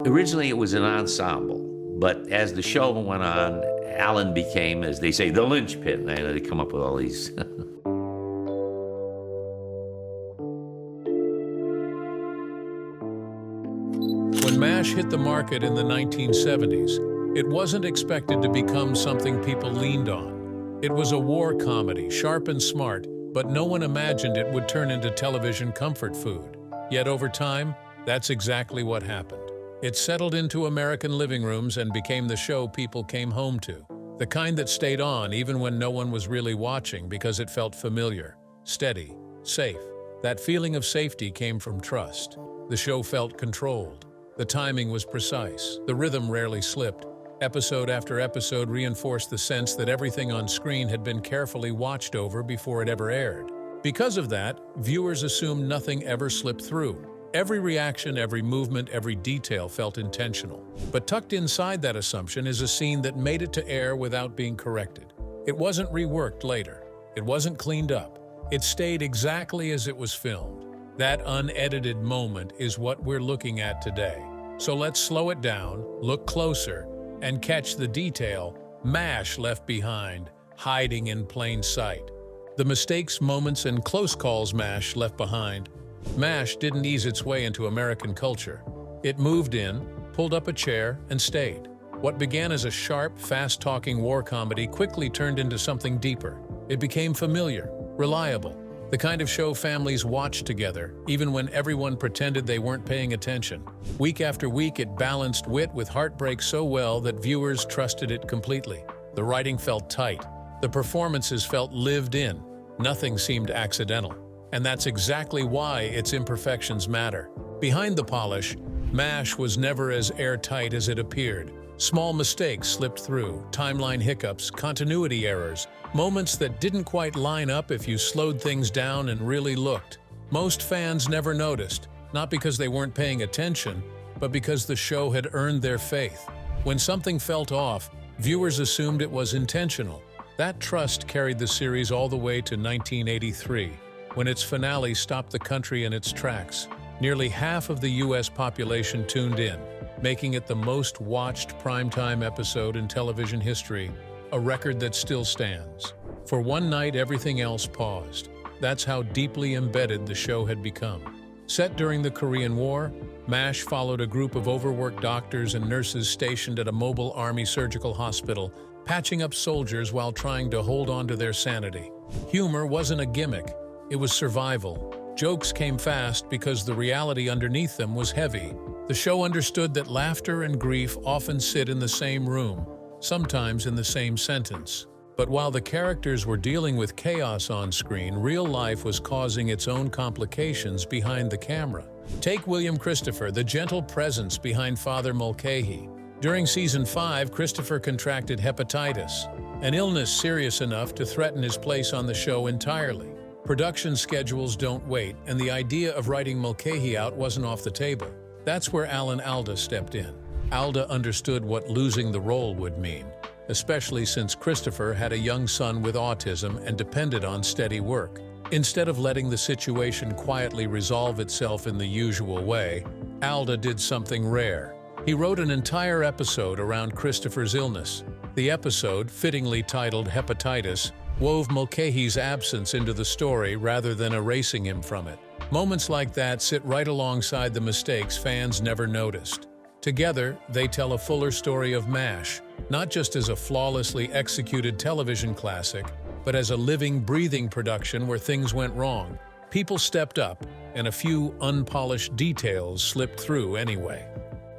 Originally, it was an ensemble, but as the show went on, Alan became, as they say, the linchpin. They come up with all these. When MASH hit the market in the 1970s, it wasn't expected to become something people leaned on. It was a war comedy, sharp and smart, but no one imagined it would turn into television comfort food. Yet over time, that's exactly what happened. It settled into American living rooms and became the show people came home to. The kind that stayed on even when no one was really watching because it felt familiar, steady, safe. That feeling of safety came from trust. The show felt controlled. The timing was precise. The rhythm rarely slipped. Episode after episode reinforced the sense that everything on screen had been carefully watched over before it ever aired. Because of that, viewers assumed nothing ever slipped through. Every reaction, every movement, every detail felt intentional. But tucked inside that assumption is a scene that made it to air without being corrected. It wasn't reworked later. It wasn't cleaned up. It stayed exactly as it was filmed. That unedited moment is what we're looking at today. So let's slow it down, look closer, and catch the detail MASH left behind, hiding in plain sight. The mistakes, moments, and close calls MASH left behind. MASH didn't ease its way into American culture. It moved in, pulled up a chair, and stayed. What began as a sharp, fast-talking war comedy quickly turned into something deeper. It became familiar, reliable, the kind of show families watched together, even when everyone pretended they weren't paying attention. Week after week, it balanced wit with heartbreak so well that viewers trusted it completely. The writing felt tight. The performances felt lived in. Nothing seemed accidental. And that's exactly why its imperfections matter. Behind the polish, MASH was never as airtight as it appeared. Small mistakes slipped through, timeline hiccups, continuity errors, moments that didn't quite line up if you slowed things down and really looked. Most fans never noticed, not because they weren't paying attention, but because the show had earned their faith. When something felt off, viewers assumed it was intentional. That trust carried the series all the way to 1983, when its finale stopped the country in its tracks. Nearly half of the U.S. population tuned in, making it the most watched primetime episode in television history, a record that still stands. For one night, everything else paused. That's how deeply embedded the show had become. Set during the Korean War, MASH followed a group of overworked doctors and nurses stationed at a mobile army surgical hospital, patching up soldiers while trying to hold on to their sanity. Humor wasn't a gimmick, it was survival. Jokes came fast because the reality underneath them was heavy. The show understood that laughter and grief often sit in the same room, sometimes in the same sentence. But while the characters were dealing with chaos on screen, real life was causing its own complications behind the camera. Take William Christopher, the gentle presence behind Father Mulcahy. During Season 5, Christopher contracted hepatitis, an illness serious enough to threaten his place on the show entirely. Production schedules don't wait, and the idea of writing Mulcahy out wasn't off the table. That's where Alan Alda stepped in. Alda understood what losing the role would mean, especially since Christopher had a young son with autism and depended on steady work. Instead of letting the situation quietly resolve itself in the usual way, Alda did something rare. He wrote an entire episode around Christopher's illness. The episode, fittingly titled Hepatitis, wove Mulcahy's absence into the story rather than erasing him from it. Moments like that sit right alongside the mistakes fans never noticed. Together, they tell a fuller story of MASH, not just as a flawlessly executed television classic, but as a living, breathing production where things went wrong. People stepped up, and a few unpolished details slipped through anyway.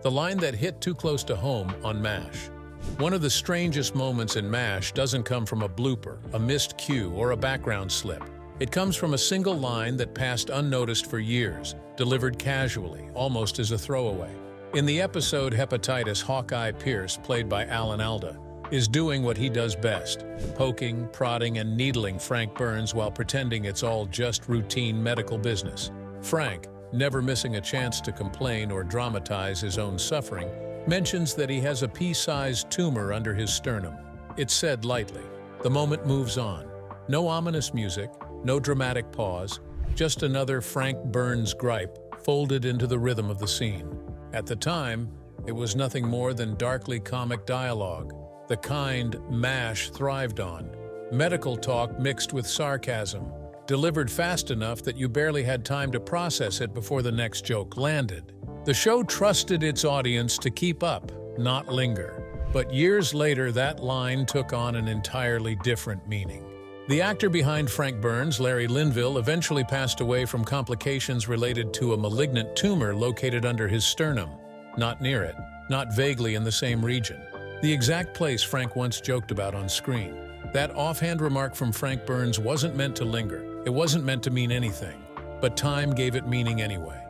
The line that hit too close to home on MASH. One of the strangest moments in MASH doesn't come from a blooper, a missed cue, or a background slip. It comes from a single line that passed unnoticed for years, delivered casually, almost as a throwaway. In the episode Hepatitis, Hawkeye Pierce, played by Alan Alda, is doing what he does best, poking, prodding, and needling Frank Burns while pretending it's all just routine medical business. Frank, never missing a chance to complain or dramatize his own suffering, mentions that he has a pea-sized tumor under his sternum. It's said lightly. The moment moves on. No ominous music, no dramatic pause, just another Frank Burns gripe folded into the rhythm of the scene. At the time, It was nothing more than darkly comic dialogue, the kind MASH thrived on. Medical talk mixed with sarcasm, delivered fast enough that you barely had time to process it before the next joke landed. The show trusted its audience to keep up, not linger. But years later, that line took on an entirely different meaning. The actor behind Frank Burns, Larry Linville, eventually passed away from complications related to a malignant tumor located under his sternum. Not near it, not vaguely in the same region. The exact place Frank once joked about on screen. That offhand remark from Frank Burns wasn't meant to linger. It wasn't meant to mean anything. But time gave it meaning anyway.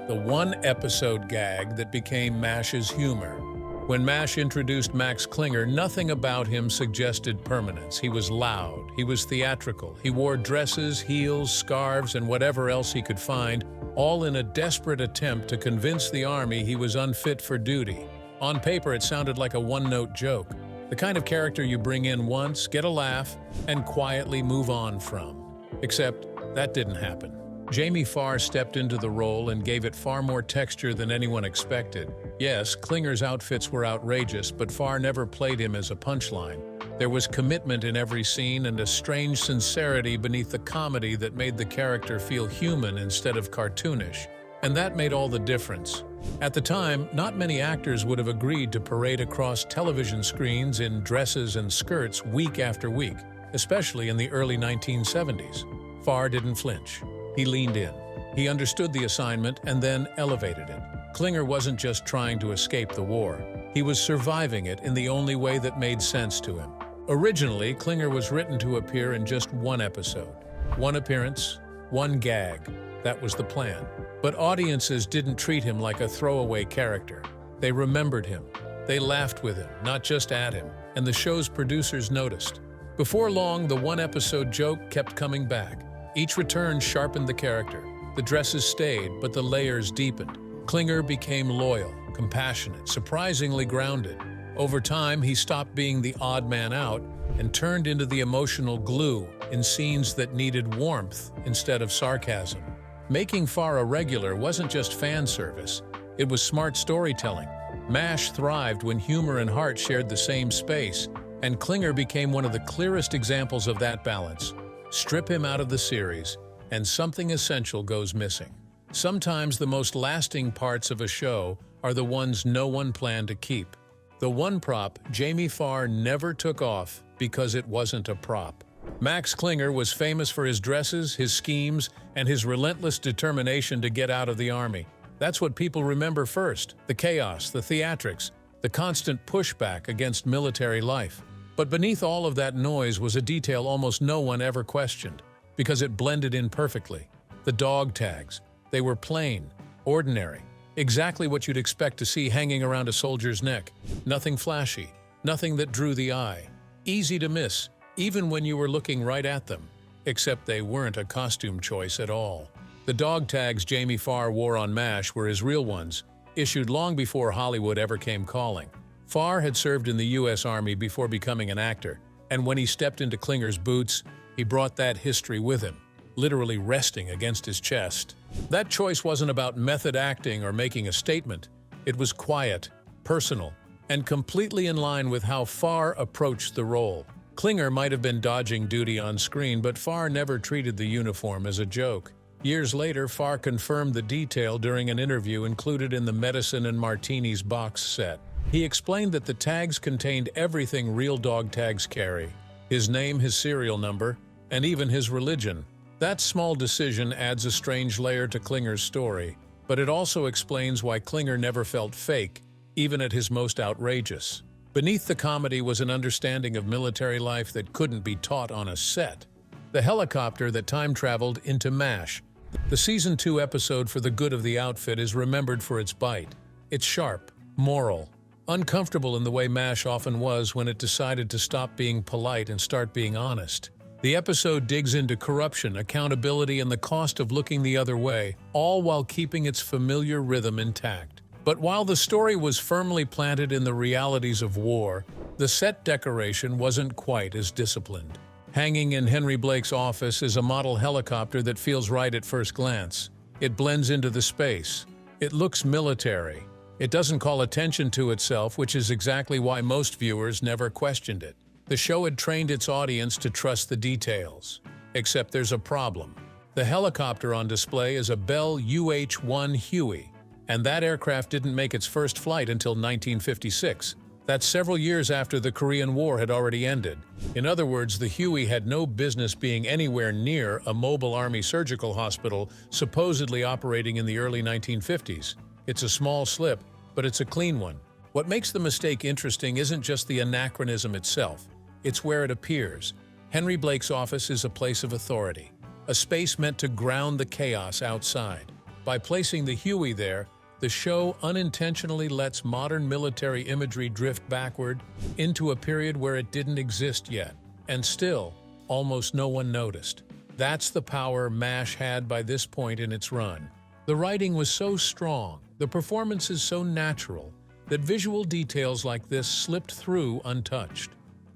The one-episode gag that became MASH's humor. When MASH introduced Max Klinger, nothing about him suggested permanence. He was loud, he was theatrical, he wore dresses, heels, scarves, and whatever else he could find, all in a desperate attempt to convince the army he was unfit for duty. On paper, it sounded like a one-note joke, the kind of character you bring in once, get a laugh, and quietly move on from. Except that didn't happen. Jamie Farr stepped into the role and gave it far more texture than anyone expected. Yes, Klinger's outfits were outrageous, but Farr never played him as a punchline. There was commitment in every scene and a strange sincerity beneath the comedy that made the character feel human instead of cartoonish. And that made all the difference. At the time, not many actors would have agreed to parade across television screens in dresses and skirts week after week, especially in the early 1970s. Farr didn't flinch. He leaned in. He understood the assignment and then elevated it. Klinger wasn't just trying to escape the war. He was surviving it in the only way that made sense to him. Originally, Klinger was written to appear in just one episode. One appearance, one gag. That was the plan. But audiences didn't treat him like a throwaway character. They remembered him. They laughed with him, not just at him, and the show's producers noticed. Before long, the one-episode joke kept coming back. Each return sharpened the character. The dresses stayed, but the layers deepened. Klinger became loyal, compassionate, surprisingly grounded. Over time, he stopped being the odd man out and turned into the emotional glue in scenes that needed warmth instead of sarcasm. Making Farr a regular wasn't just fan service. It was smart storytelling. MASH thrived when humor and heart shared the same space, and Klinger became one of the clearest examples of that balance. Strip him out of the series, and something essential goes missing. Sometimes the most lasting parts of a show are the ones no one planned to keep. The one prop Jamie Farr never took off because it wasn't a prop. Max Klinger was famous for his dresses, his schemes, and his relentless determination to get out of the army. That's what people remember first: the chaos, the theatrics, the constant pushback against military life. But beneath all of that noise was a detail almost no one ever questioned, because it blended in perfectly. The dog tags. They were plain, ordinary, exactly what you'd expect to see hanging around a soldier's neck. Nothing flashy, nothing that drew the eye. Easy to miss, even when you were looking right at them. Except they weren't a costume choice at all. The dog tags Jamie Farr wore on MASH were his real ones, issued long before Hollywood ever came calling. Farr had served in the U.S. Army before becoming an actor, and when he stepped into Klinger's boots, he brought that history with him, literally resting against his chest. That choice wasn't about method acting or making a statement. It was quiet, personal, and completely in line with how Farr approached the role. Klinger might have been dodging duty on screen, but Farr never treated the uniform as a joke. Years later, Farr confirmed the detail during an interview included in the Medicine and Martinis box set. He explained that the tags contained everything real dog tags carry: his name, his serial number, and even his religion. That small decision adds a strange layer to Klinger's story, but it also explains why Klinger never felt fake, even at his most outrageous. Beneath the comedy was an understanding of military life that couldn't be taught on a set. The helicopter that time-traveled into MASH. The Season 2 episode For the Good of the Outfit is remembered for its bite. It's sharp, moral, uncomfortable in the way MASH often was when it decided to stop being polite and start being honest. The episode digs into corruption, accountability, and the cost of looking the other way, all while keeping its familiar rhythm intact. But while the story was firmly planted in the realities of war, the set decoration wasn't quite as disciplined. Hanging in Henry Blake's office is a model helicopter that feels right at first glance. It blends into the space. It looks military. It doesn't call attention to itself, which is exactly why most viewers never questioned it. The show had trained its audience to trust the details. Except there's a problem. The helicopter on display is a Bell UH-1 Huey, and that aircraft didn't make its first flight until 1956. That's several years after the Korean War had already ended. In other words, the Huey had no business being anywhere near a mobile army surgical hospital supposedly operating in the early 1950s. It's a small slip, but it's a clean one. What makes the mistake interesting isn't just the anachronism itself, it's where it appears. Henry Blake's office is a place of authority, a space meant to ground the chaos outside. By placing the Huey there, the show unintentionally lets modern military imagery drift backward into a period where it didn't exist yet. And still, almost no one noticed. That's the power MASH had by this point in its run. The writing was so strong, the performances so natural, that visual details like this slipped through untouched.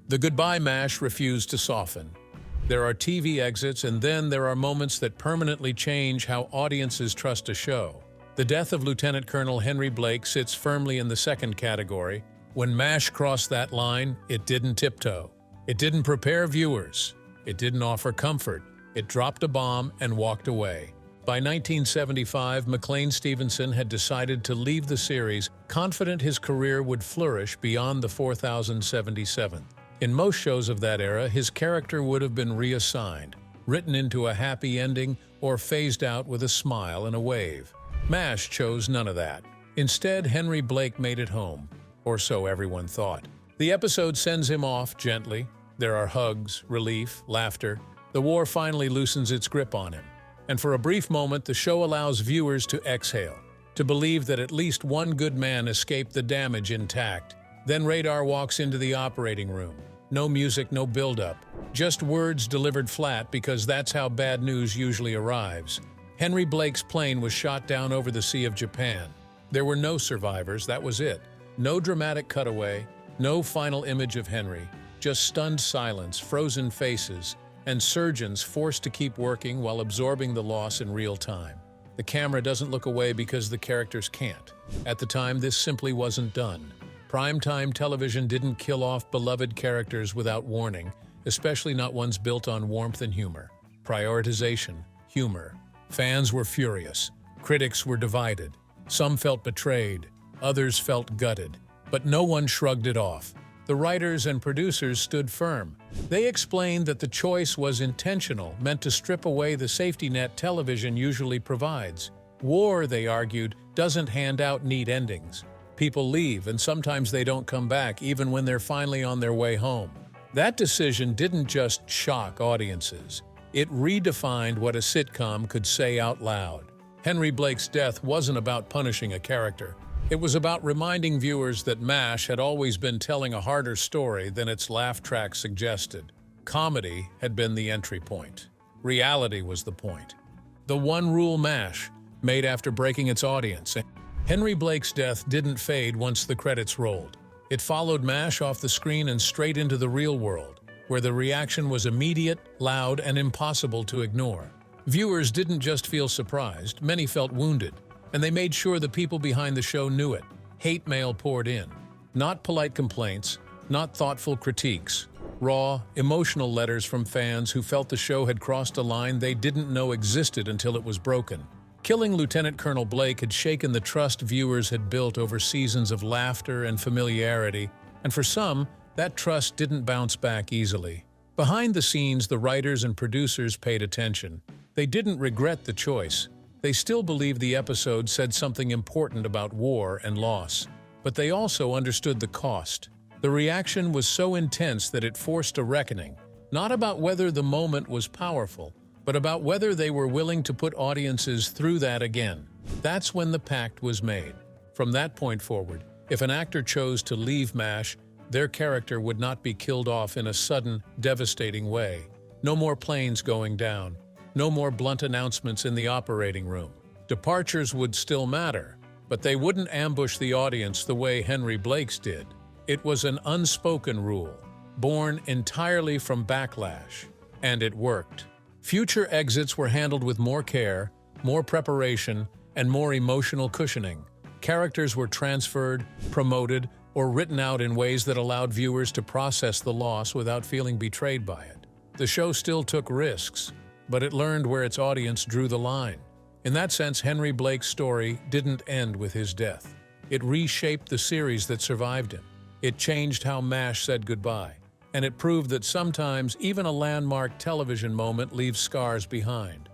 The goodbye MASH refused to soften. There are TV exits, and then there are moments that permanently change how audiences trust a show. The death of Lieutenant Colonel Henry Blake sits firmly in the second category. When MASH crossed that line, it didn't tiptoe. It didn't prepare viewers. It didn't offer comfort. It dropped a bomb and walked away. By 1975, McLean Stevenson had decided to leave the series, confident his career would flourish beyond the 4077th. In most shows of that era, his character would have been reassigned, written into a happy ending, or phased out with a smile and a wave. MASH chose none of that. Instead, Henry Blake made it home, or so everyone thought. The episode sends him off gently. There are hugs, relief, laughter. The war finally loosens its grip on him. And for a brief moment, the show allows viewers to exhale, to believe that at least one good man escaped the damage intact. Then Radar walks into the operating room. No music, no build-up. Just words delivered flat, because that's how bad news usually arrives. Henry Blake's plane was shot down over the Sea of Japan. There were no survivors, that was it. No dramatic cutaway, no final image of Henry. Just stunned silence, frozen faces, and surgeons forced to keep working while absorbing the loss in real time. The camera doesn't look away because the characters can't. At the time, this simply wasn't done. Primetime television didn't kill off beloved characters without warning, especially not ones built on warmth and humor. Prioritization, humor. Fans were furious. Critics were divided. Some felt betrayed. Others felt gutted. But no one shrugged it off. The writers and producers stood firm. They explained that the choice was intentional, meant to strip away the safety net television usually provides. War, they argued, doesn't hand out neat endings. People leave, and sometimes they don't come back, even when they're finally on their way home. That decision didn't just shock audiences. It redefined what a sitcom could say out loud. Henry Blake's death wasn't about punishing a character. It was about reminding viewers that MASH had always been telling a harder story than its laugh track suggested. Comedy had been the entry point. Reality was the point. The one rule MASH, made after breaking its audience. Henry Blake's death didn't fade once the credits rolled. It followed MASH off the screen and straight into the real world, where the reaction was immediate, loud, and impossible to ignore. Viewers didn't just feel surprised, many felt wounded, and they made sure the people behind the show knew it. Hate mail poured in. Not polite complaints, not thoughtful critiques. Raw, emotional letters from fans who felt the show had crossed a line they didn't know existed until it was broken. Killing Lieutenant Colonel Blake had shaken the trust viewers had built over seasons of laughter and familiarity, and for some, that trust didn't bounce back easily. Behind the scenes, the writers and producers paid attention. They didn't regret the choice. They still believed the episode said something important about war and loss. But they also understood the cost. The reaction was so intense that it forced a reckoning, not about whether the moment was powerful, but about whether they were willing to put audiences through that again. That's when the pact was made. From that point forward, if an actor chose to leave MASH, their character would not be killed off in a sudden, devastating way. No more planes going down. No more blunt announcements in the operating room. Departures would still matter, but they wouldn't ambush the audience the way Henry Blake's did. It was an unspoken rule, born entirely from backlash, and it worked. Future exits were handled with more care, more preparation, and more emotional cushioning. Characters were transferred, promoted, or written out in ways that allowed viewers to process the loss without feeling betrayed by it. The show still took risks, but it learned where its audience drew the line. In that sense, Henry Blake's story didn't end with his death. It reshaped the series that survived him. It changed how MASH said goodbye, and it proved that sometimes even a landmark television moment leaves scars behind.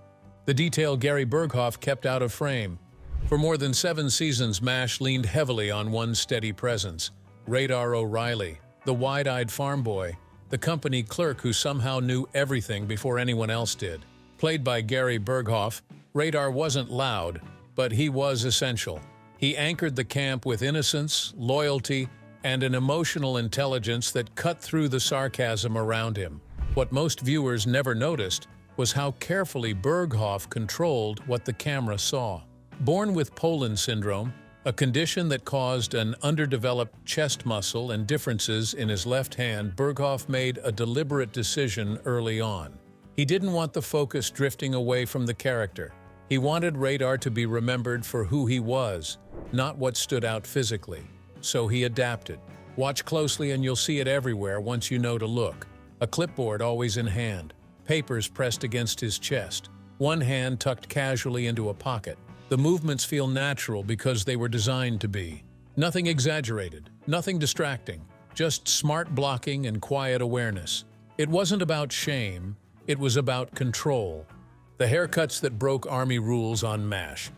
The detail Gary Burghoff kept out of frame. For more than 7 seasons, MASH leaned heavily on one steady presence: Radar O'Reilly, the wide-eyed farm boy, the company clerk who somehow knew everything before anyone else did. Played by Gary Burghoff, Radar wasn't loud, but he was essential. He anchored the camp with innocence, loyalty, and an emotional intelligence that cut through the sarcasm around him. What most viewers never noticed was how carefully Burghoff controlled what the camera saw. Born with Poland syndrome, a condition that caused an underdeveloped chest muscle and differences in his left hand, Burghoff made a deliberate decision early on. He didn't want the focus drifting away from the character. He wanted Radar to be remembered for who he was, not what stood out physically. So he adapted. Watch closely and you'll see it everywhere once you know to look. A clipboard always in hand, papers pressed against his chest, one hand tucked casually into a pocket. The movements feel natural because they were designed to be. Nothing exaggerated, nothing distracting, just smart blocking and quiet awareness. It wasn't about shame, it was about control. The haircuts that broke Army rules on MASH.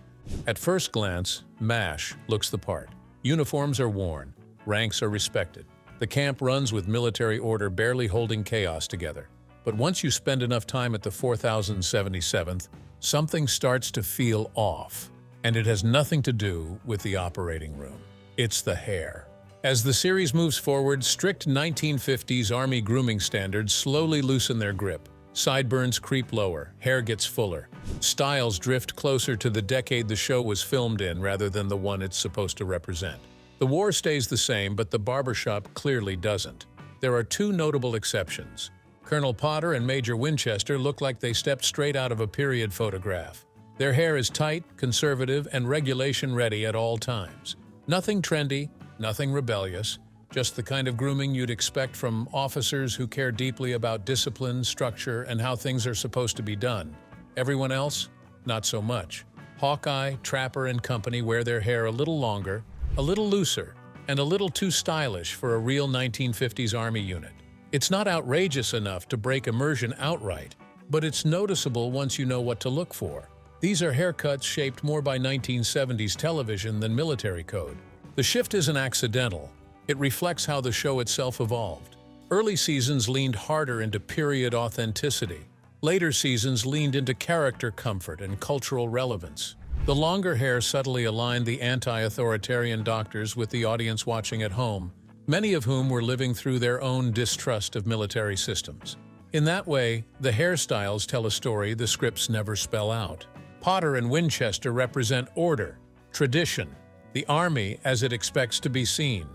At first glance, MASH looks the part. Uniforms are worn, ranks are respected. The camp runs with military order barely holding chaos together. But once you spend enough time at the 4077th, something starts to feel off. And it has nothing to do with the operating room. It's the hair. As the series moves forward, strict 1950s Army grooming standards slowly loosen their grip. Sideburns creep lower, hair gets fuller. Styles drift closer to the decade the show was filmed in rather than the one it's supposed to represent. The war stays the same, but the barbershop clearly doesn't. There are 2 notable exceptions. Colonel Potter and Major Winchester look like they stepped straight out of a period photograph. Their hair is tight, conservative, and regulation-ready at all times. Nothing trendy, nothing rebellious, just the kind of grooming you'd expect from officers who care deeply about discipline, structure, and how things are supposed to be done. Everyone else? Not so much. Hawkeye, Trapper, and company wear their hair a little longer, a little looser, and a little too stylish for a real 1950s Army unit. It's not outrageous enough to break immersion outright, but it's noticeable once you know what to look for. These are haircuts shaped more by 1970s television than military code. The shift isn't accidental. It reflects how the show itself evolved. Early seasons leaned harder into period authenticity. Later seasons leaned into character comfort and cultural relevance. The longer hair subtly aligned the anti-authoritarian doctors with the audience watching at home, many of whom were living through their own distrust of military systems. In that way, the hairstyles tell a story the scripts never spell out. Potter and Winchester represent order, tradition, the Army as it expects to be seen.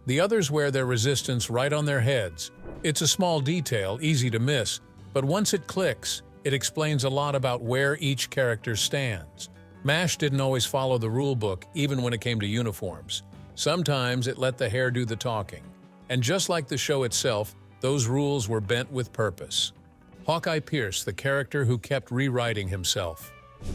The others wear their resistance right on their heads. It's a small detail, easy to miss, but once it clicks, it explains a lot about where each character stands. MASH didn't always follow the rule book, even when it came to uniforms. Sometimes it let the hair do the talking. And just like the show itself, those rules were bent with purpose. Hawkeye Pierce, the character who kept rewriting himself.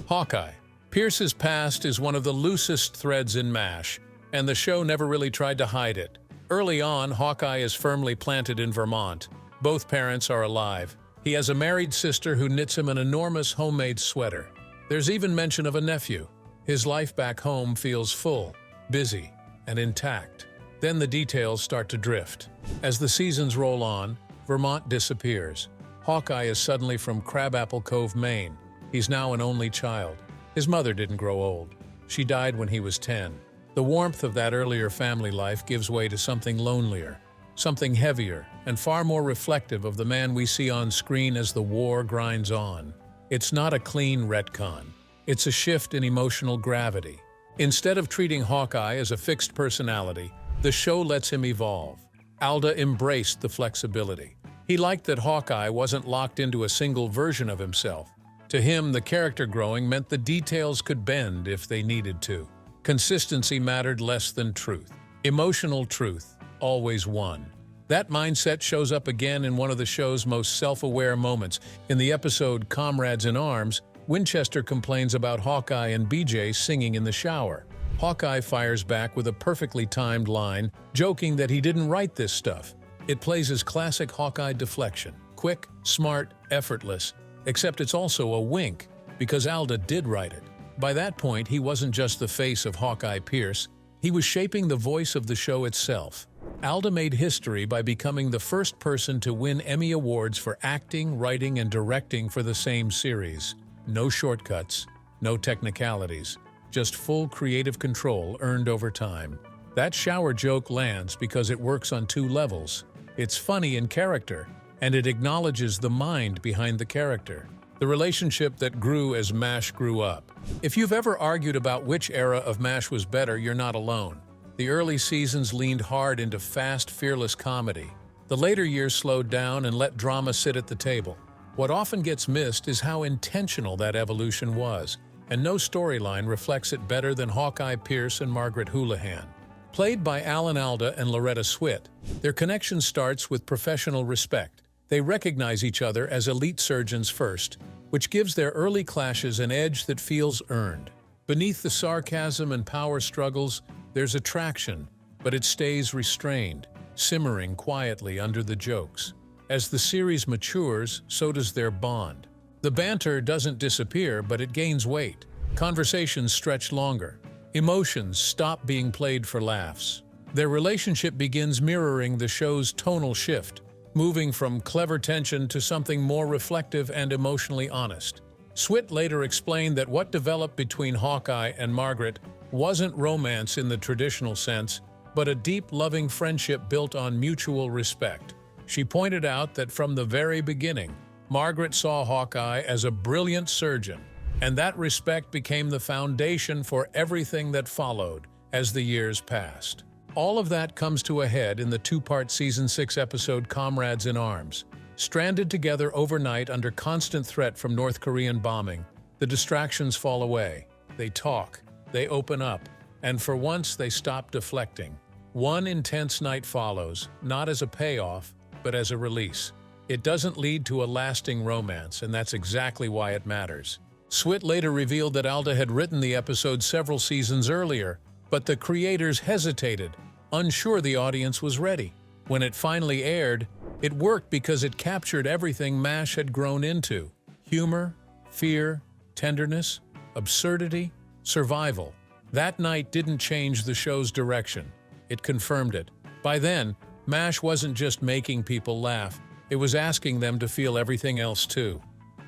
Hawkeye. Pierce's past is one of the loosest threads in MASH, and the show never really tried to hide it. Early on, Hawkeye is firmly planted in Vermont. Both parents are alive. He has a married sister who knits him an enormous homemade sweater. There's even mention of a nephew. His life back home feels full, busy, and intact. Then the details start to drift. As the seasons roll on, Vermont disappears. Hawkeye is suddenly from Crabapple Cove, Maine. He's now an only child. His mother didn't grow old. She died when he was 10. The warmth of that earlier family life gives way to something lonelier, something heavier, and far more reflective of the man we see on screen as the war grinds on. It's not a clean retcon. It's a shift in emotional gravity. Instead of treating Hawkeye as a fixed personality, the show lets him evolve. Alda embraced the flexibility. He liked that Hawkeye wasn't locked into a single version of himself. To him, the character growing meant the details could bend if they needed to. Consistency mattered less than truth. Emotional truth always won. That mindset shows up again in one of the show's most self-aware moments. In the episode Comrades in Arms, Winchester complains about Hawkeye and BJ singing in the shower. Hawkeye fires back with a perfectly timed line, joking that he didn't write this stuff. It plays his classic Hawkeye deflection. Quick, smart, effortless. Except it's also a wink, because Alda did write it. By that point, he wasn't just the face of Hawkeye Pierce, he was shaping the voice of the show itself. Alda made history by becoming the first person to win Emmy Awards for acting, writing, and directing for the same series. No shortcuts, no technicalities, just full creative control earned over time. That shower joke lands because it works on two levels. It's funny in character, and it acknowledges the mind behind the character. The relationship that grew as MASH grew up. If you've ever argued about which era of MASH was better, you're not alone. The early seasons leaned hard into fast, fearless comedy. The later years slowed down and let drama sit at the table. What often gets missed is how intentional that evolution was, and no storyline reflects it better than Hawkeye Pierce and Margaret Houlihan. Played by Alan Alda and Loretta Swit, their connection starts with professional respect. They recognize each other as elite surgeons first, which gives their early clashes an edge that feels earned. Beneath the sarcasm and power struggles, there's attraction, but it stays restrained, simmering quietly under the jokes. As the series matures, so does their bond. The banter doesn't disappear, but it gains weight. Conversations stretch longer. Emotions stop being played for laughs. Their relationship begins mirroring the show's tonal shift, moving from clever tension to something more reflective and emotionally honest. Swit later explained that what developed between Hawkeye and Margaret wasn't romance in the traditional sense, but a deep, loving friendship built on mutual respect. She pointed out that from the very beginning, Margaret saw Hawkeye as a brilliant surgeon, and that respect became the foundation for everything that followed as the years passed. All of that comes to a head in the two-part Season 6 episode Comrades in Arms. Stranded together overnight under constant threat from North Korean bombing, the distractions fall away. They talk, they open up, and for once they stop deflecting. One intense night follows, not as a payoff, but as a release. It doesn't lead to a lasting romance, and that's exactly why it matters. Swit later revealed that Alda had written the episode several seasons earlier, but the creators hesitated, unsure the audience was ready. When it finally aired, it worked because it captured everything MASH had grown into: humor, fear, tenderness, absurdity, survival. That night didn't change the show's direction. It confirmed it. By then, MASH wasn't just making people laugh, it was asking them to feel everything else too.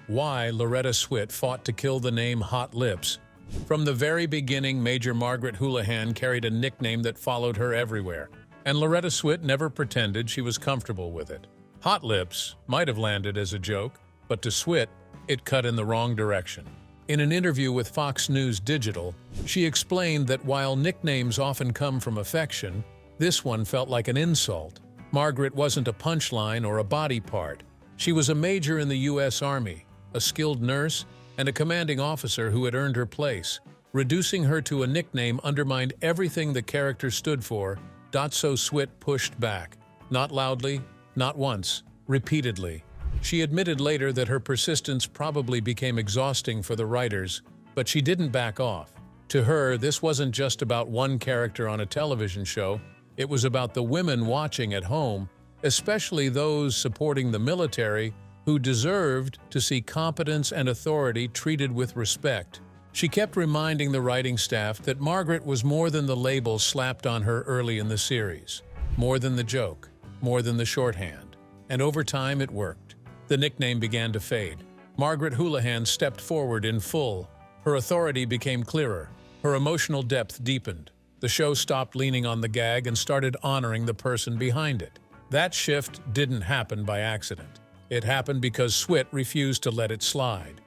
Why Loretta Swit fought to kill the name Hot Lips. From the very beginning, Major Margaret Houlihan carried a nickname that followed her everywhere, and Loretta Swit never pretended she was comfortable with it. Hot Lips might have landed as a joke, but to Swit, it cut in the wrong direction. In an interview with Fox News Digital, she explained that while nicknames often come from affection, this one felt like an insult. Margaret wasn't a punchline or a body part. She was a major in the U.S. Army, a skilled nurse, and a commanding officer who had earned her place. Reducing her to a nickname undermined everything the character stood for. So Swit pushed back. Not loudly, not once, repeatedly. She admitted later that her persistence probably became exhausting for the writers, but she didn't back off. To her, this wasn't just about one character on a television show. It was about the women watching at home, especially those supporting the military, who deserved to see competence and authority treated with respect. She kept reminding the writing staff that Margaret was more than the label slapped on her early in the series, more than the joke, more than the shorthand. And over time, it worked. The nickname began to fade. Margaret Houlihan stepped forward in full. Her authority became clearer. Her emotional depth deepened. The show stopped leaning on the gag and started honoring the person behind it. That shift didn't happen by accident. It happened because Swit refused to let it slide.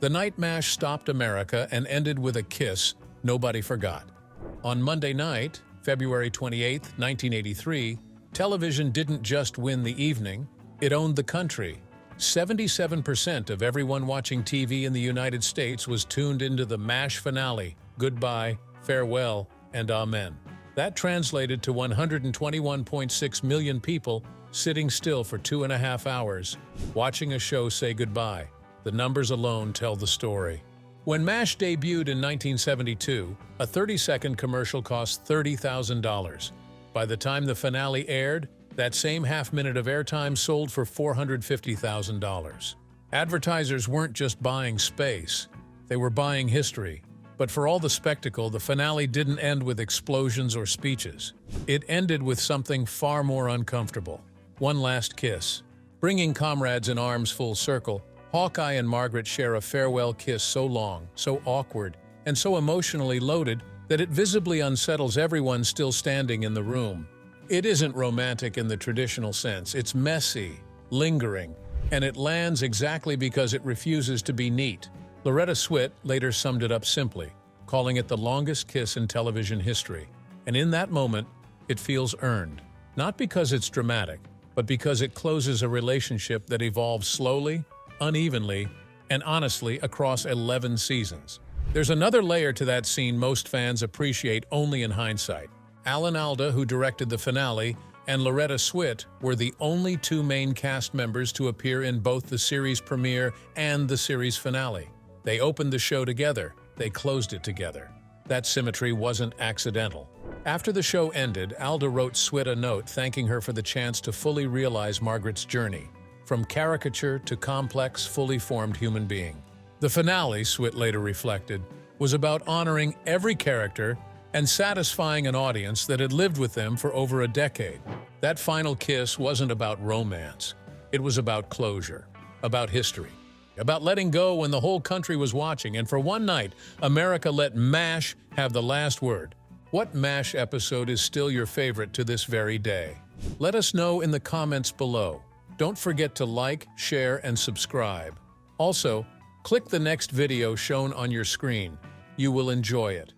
The night MASH stopped America and ended with a kiss nobody forgot. On Monday night, February 28, 1983, television didn't just win the evening, it owned the country. 77% of everyone watching TV in the United States was tuned into the MASH finale, Goodbye, farewell, and amen. That translated to 121.6 million people sitting still for 2.5 hours, watching a show say goodbye. The numbers alone tell the story. When MASH debuted in 1972, a 30-second commercial cost $30,000. By the time the finale aired, that same half-minute of airtime sold for $450,000. Advertisers weren't just buying space, they were buying history. But for all the spectacle, the finale didn't end with explosions or speeches. It ended with something far more uncomfortable. One last kiss. Bringing comrades in arms full circle, Hawkeye and Margaret share a farewell kiss so long, so awkward, and so emotionally loaded that it visibly unsettles everyone still standing in the room. It isn't romantic in the traditional sense. It's messy, lingering, and it lands exactly because it refuses to be neat. Loretta Swit later summed it up simply, calling it the longest kiss in television history. And in that moment, it feels earned. Not because it's dramatic, but because it closes a relationship that evolves slowly, unevenly, and honestly across 11 seasons. There's another layer to that scene most fans appreciate only in hindsight. Alan Alda, who directed the finale, and Loretta Swit were the only two main cast members to appear in both the series premiere and the series finale. They opened the show together, they closed it together. That symmetry wasn't accidental. After the show ended, Alda wrote Swit a note thanking her for the chance to fully realize Margaret's journey, from caricature to complex, fully formed human being. The finale, Swit later reflected, was about honoring every character and satisfying an audience that had lived with them for over a decade. That final kiss wasn't about romance. It was about closure, about history, about letting go when the whole country was watching, and for one night, America let MASH have the last word. What MASH episode is still your favorite to this very day? Let us know in the comments below. Don't forget to like, share, and subscribe. Also, click the next video shown on your screen. You will enjoy it.